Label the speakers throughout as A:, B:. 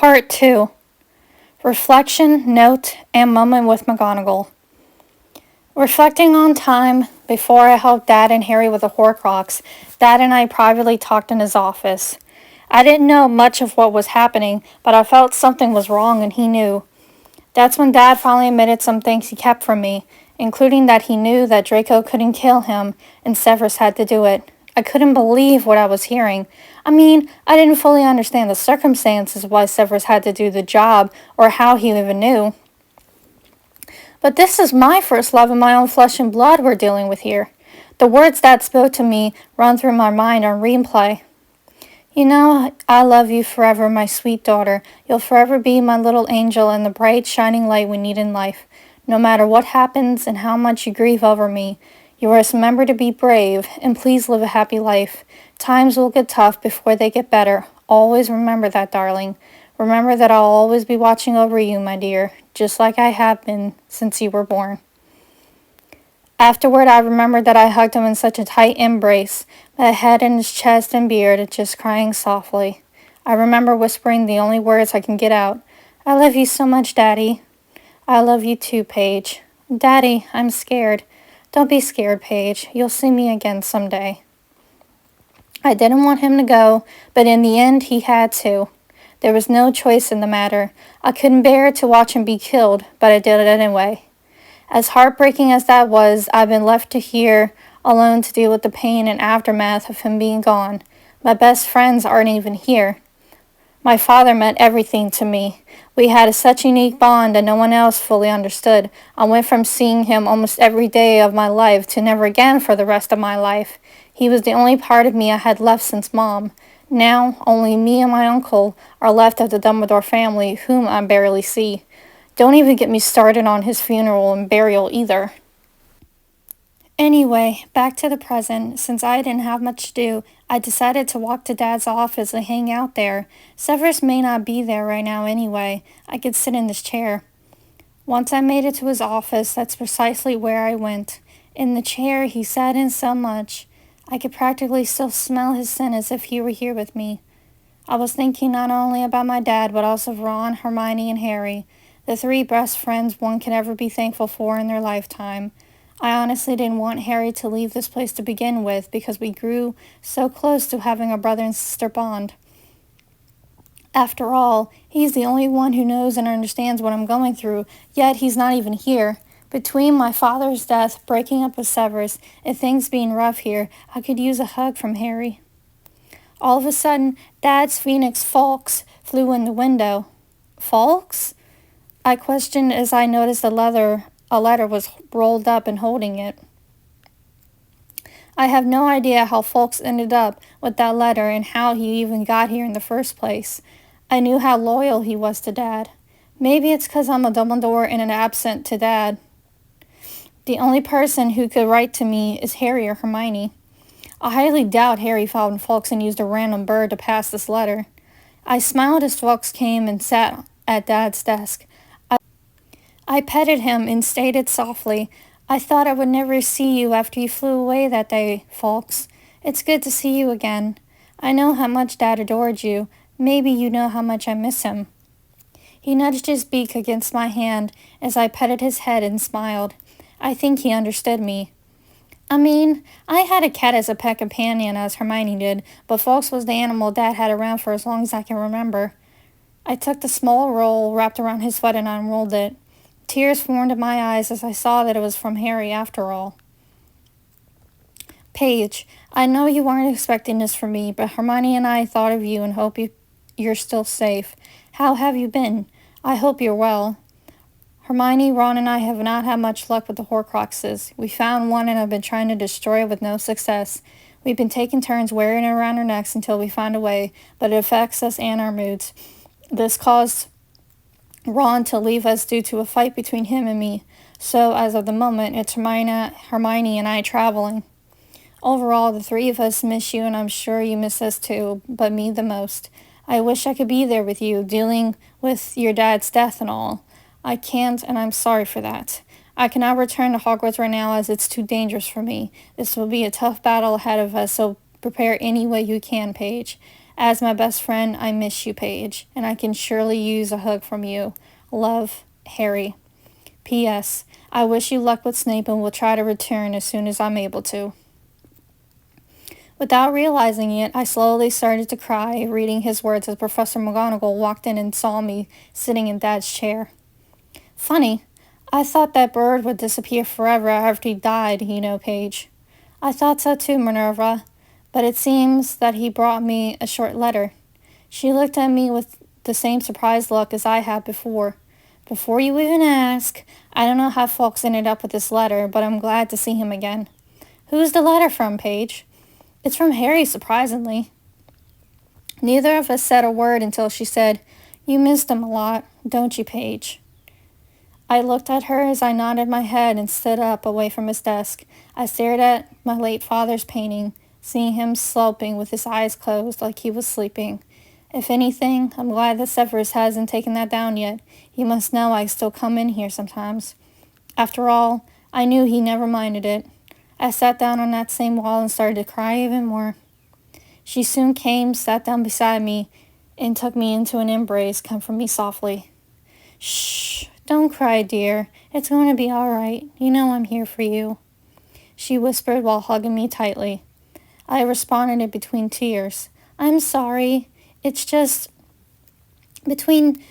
A: Part 2. Reflection, Note, and Moment with McGonagall. Reflecting on time before I helped Dad and Harry with the Horcrux, Dad and I privately talked in his office. I didn't know much of what was happening, but I felt something was wrong and he knew. That's when Dad finally admitted some things he kept from me, including that he knew that Draco couldn't kill him and Severus had to do it. I couldn't believe what I was hearing. I didn't fully understand the circumstances why Severus had to do the job or how he even knew. But this is my first love of my own flesh and blood we're dealing with here. The words Dad spoke to me run through my mind on replay. You know, I love you forever, my sweet daughter. You'll forever be my little angel and the bright, shining light we need in life. No matter what happens and how much you grieve over me, you must remember to be brave, and please live a happy life. Times will get tough before they get better. Always remember that, darling. Remember that I'll always be watching over you, my dear, just like I have been since you were born. Afterward, I remembered that I hugged him in such a tight embrace, my head in his chest and beard, just crying softly. I remember whispering the only words I can get out. I love you so much, Daddy. I love you too, Paige. Daddy, I'm scared. Don't be scared, Paige. You'll see me again someday. I didn't want him to go, but in the end he had to. There was no choice in the matter. I couldn't bear to watch him be killed, but I did it anyway. As heartbreaking as that was, I've been left here alone to deal with the pain and aftermath of him being gone. My best friends aren't even here. My father meant everything to me. We had such a unique bond that no one else fully understood. I went from seeing him almost every day of my life to never again for the rest of my life. He was the only part of me I had left since Mom. Now, only me and my uncle are left of the Dumbledore family, whom I barely see. Don't even get me started on his funeral and burial either. Anyway, back to the present. Since I didn't have much to do, I decided to walk to Dad's office and hang out there. Severus may not be there right now anyway. I could sit in this chair. Once I made it to his office, that's precisely where I went. In the chair he sat in so much. I could practically still smell his scent as if he were here with me. I was thinking not only about my dad, but also of Ron, Hermione, and Harry, the three best friends one can ever be thankful for in their lifetime. I honestly didn't want Harry to leave this place to begin with because we grew so close to having a brother and sister bond. After all, he's the only one who knows and understands what I'm going through, yet he's not even here. Between my father's death, breaking up with Severus, and things being rough here, I could use a hug from Harry. All of a sudden, Dad's Phoenix Fawkes flew in the window. Fawkes? I questioned as I noticed a letter was rolled up and holding it. I have no idea how Fawkes ended up with that letter and how he even got here in the first place. I knew how loyal he was to Dad. Maybe it's because I'm a Dumbledore and an absent to Dad. The only person who could write to me is Harry or Hermione. I highly doubt Harry found Fawkes and used a random bird to pass this letter. I smiled as Fawkes came and sat at Dad's desk. I petted him and stated softly, I thought I would never see you after you flew away that day, Fawkes. It's good to see you again. I know how much Dad adored you. Maybe you know how much I miss him. He nudged his beak against my hand as I petted his head and smiled. I think he understood me. I had a cat as a pet companion as Hermione did, but Fawkes was the animal Dad had around for as long as I can remember. I took the small roll wrapped around his foot and unrolled it. Tears formed in my eyes as I saw that it was from Harry after all. Paige, I know you weren't expecting this from me, but Hermione and I thought of you and hope you're still safe. How have you been? I hope you're well. Hermione, Ron, and I have not had much luck with the Horcruxes. We found one and have been trying to destroy it with no success. We've been taking turns wearing it around our necks until we find a way, but it affects us and our moods. This caused Ron to leave us due to a fight between him and me. So, as of the moment, it's Hermione and I traveling. Overall, the three of us miss you, and I'm sure you miss us too, but me the most. I wish I could be there with you, dealing with your dad's death and all. I can't, and I'm sorry for that. I cannot return to Hogwarts right now as it's too dangerous for me. This will be a tough battle ahead of us, so prepare any way you can, Paige. As my best friend, I miss you, Paige, and I can surely use a hug from you. Love, Harry. P.S. I wish you luck with Snape and will try to return as soon as I'm able to. Without realizing it, I slowly started to cry, reading his words as Professor McGonagall walked in and saw me sitting in Dad's chair. Funny, I thought that bird would disappear forever after he died, Paige. I thought so too, Minerva, but it seems that he brought me a short letter. She looked at me with the same surprised look as I had before. Before you even ask, I don't know how Fawkes ended up with this letter, but I'm glad to see him again. Who's the letter from, Paige? It's from Harry, surprisingly. Neither of us said a word until she said, You missed him a lot, don't you, Paige? I looked at her as I nodded my head and stood up away from his desk. I stared at my late father's painting, seeing him sloping with his eyes closed like he was sleeping. If anything, I'm glad that Severus hasn't taken that down yet. He must know I still come in here sometimes. After all, I knew he never minded it. I sat down on that same wall and started to cry even more. She soon came, sat down beside me, and took me into an embrace, comforting me softly. Shh, don't cry, dear. It's going to be all right. You know I'm here for you, she whispered while hugging me tightly. I responded in between tears. I'm sorry. It's just, between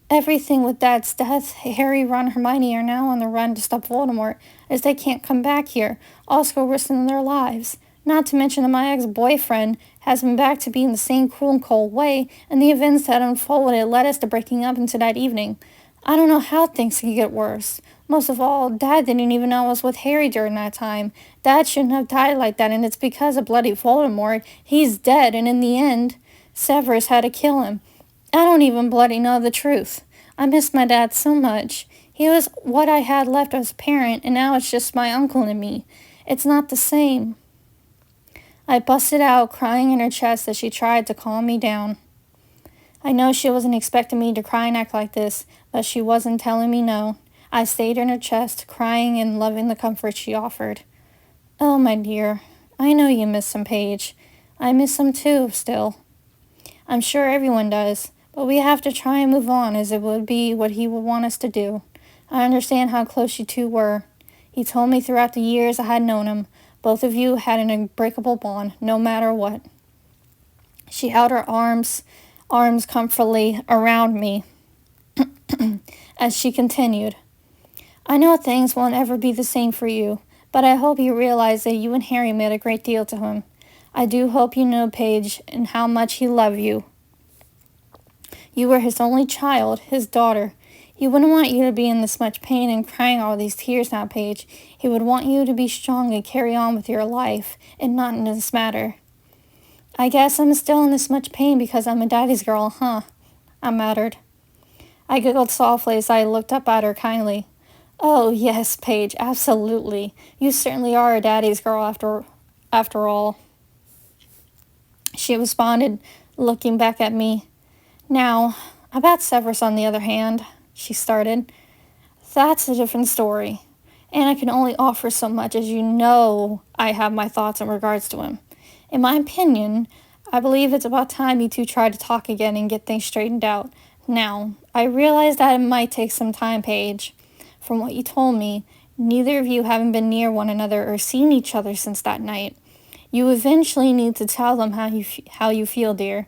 A: everything with Dad's death, Harry, Ron, and Hermione are now on the run to stop Voldemort, as they can't come back here, also risking their lives. Not to mention that my ex-boyfriend has been back to being the same cruel and cold way, and the events that unfolded led us to breaking up into that evening. I don't know how things could get worse. Most of all, Dad didn't even know I was with Harry during that time. Dad shouldn't have died like that, and it's because of bloody Voldemort. He's dead, and in the end, Severus had to kill him. I don't even bloody know the truth. I miss my dad so much. He was what I had left as a parent, and now it's just my uncle and me. It's not the same. I busted out, crying in her chest as she tried to calm me down. I know she wasn't expecting me to cry and act like this, but she wasn't telling me no. I stayed in her chest, crying and loving the comfort she offered. Oh, my dear, I know you miss him, Paige. I miss him too, still. I'm sure everyone does, but we have to try and move on, as it would be what he would want us to do. I understand how close you two were. He told me throughout the years I had known him, both of you had an unbreakable bond, no matter what. She held her arms comfortably around me as she continued. I know things won't ever be the same for you, but I hope you realize that you and Harry meant a great deal to him. I do hope you know, Paige, and how much he loved you. You were his only child, his daughter. He wouldn't want you to be in this much pain and crying all these tears now, Paige. He would want you to be strong and carry on with your life, and not in this matter. I guess I'm still in this much pain because I'm a daddy's girl, huh? I muttered. I giggled softly as I looked up at her kindly. Oh, yes, Paige, absolutely. You certainly are a daddy's girl after all. She responded, looking back at me. Now, about Severus, on the other hand, she started. That's a different story, and I can only offer so much, as you know I have my thoughts in regards to him. In my opinion, I believe it's about time you two try to talk again and get things straightened out. Now, I realize that it might take some time, Paige. From what you told me, neither of you haven't been near one another or seen each other since that night. You eventually need to tell them how you feel, dear.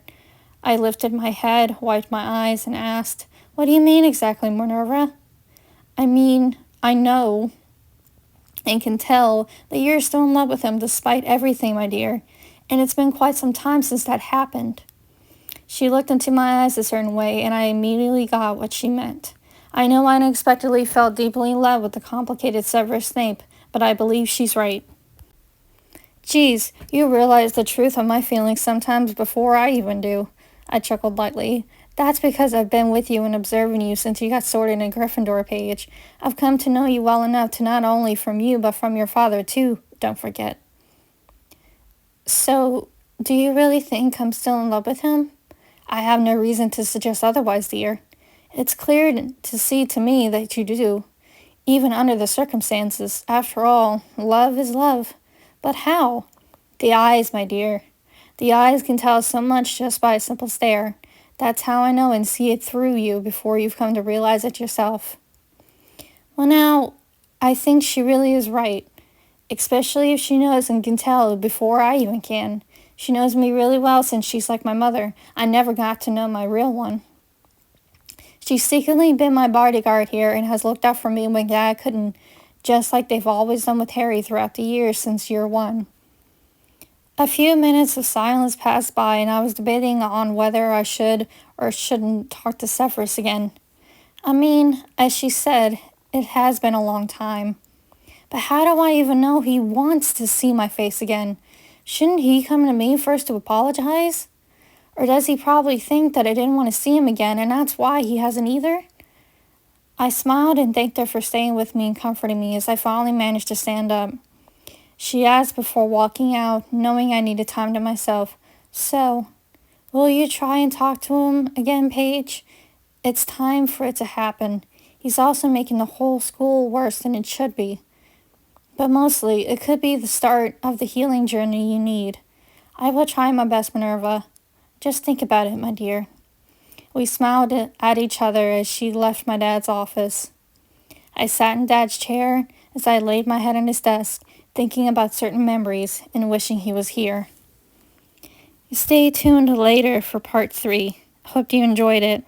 A: I lifted my head, wiped my eyes, and asked, What do you mean exactly, Minerva? I mean, I know and can tell that you're still in love with him despite everything, my dear, and it's been quite some time since that happened. She looked into my eyes a certain way, and I immediately got what she meant. I know I unexpectedly fell deeply in love with the complicated Severus Snape, but I believe she's right. Geez, you realize the truth of my feelings sometimes before I even do. I chuckled lightly. That's because I've been with you and observing you since you got sorted in Gryffindor, Paige. I've come to know you well enough to not only from you, but from your father, too, don't forget. So, do you really think I'm still in love with him? I have no reason to suggest otherwise, dear. It's clear to see to me that you do, even under the circumstances. After all, love is love. But how? The eyes, my dear. The eyes can tell so much just by a simple stare. That's how I know and see it through you before you've come to realize it yourself. Well, now, I think she really is right, especially if she knows and can tell before I even can. She knows me really well since she's like my mother. I never got to know my real one. She's secretly been my bodyguard here and has looked out for me when Dad couldn't, just like they've always done with Harry throughout the years since year one. A few minutes of silence passed by, and I was debating on whether I should or shouldn't talk to Severus again. I mean, as she said, it has been a long time. But how do I even know he wants to see my face again? Shouldn't he come to me first to apologize? Or does he probably think that I didn't want to see him again, and that's why he hasn't either? I smiled and thanked her for staying with me and comforting me as I finally managed to stand up. She asked before walking out, knowing I needed time to myself, "So, will you try and talk to him again, Paige? It's time for it to happen. He's also making the whole school worse than it should be. But mostly, it could be the start of the healing journey you need. I will try my best, Minerva. Just think about it, my dear." We smiled at each other as she left my dad's office. I sat in Dad's chair as I laid my head on his desk, thinking about certain memories and wishing he was here. Stay tuned later for part 3. Hope you enjoyed it.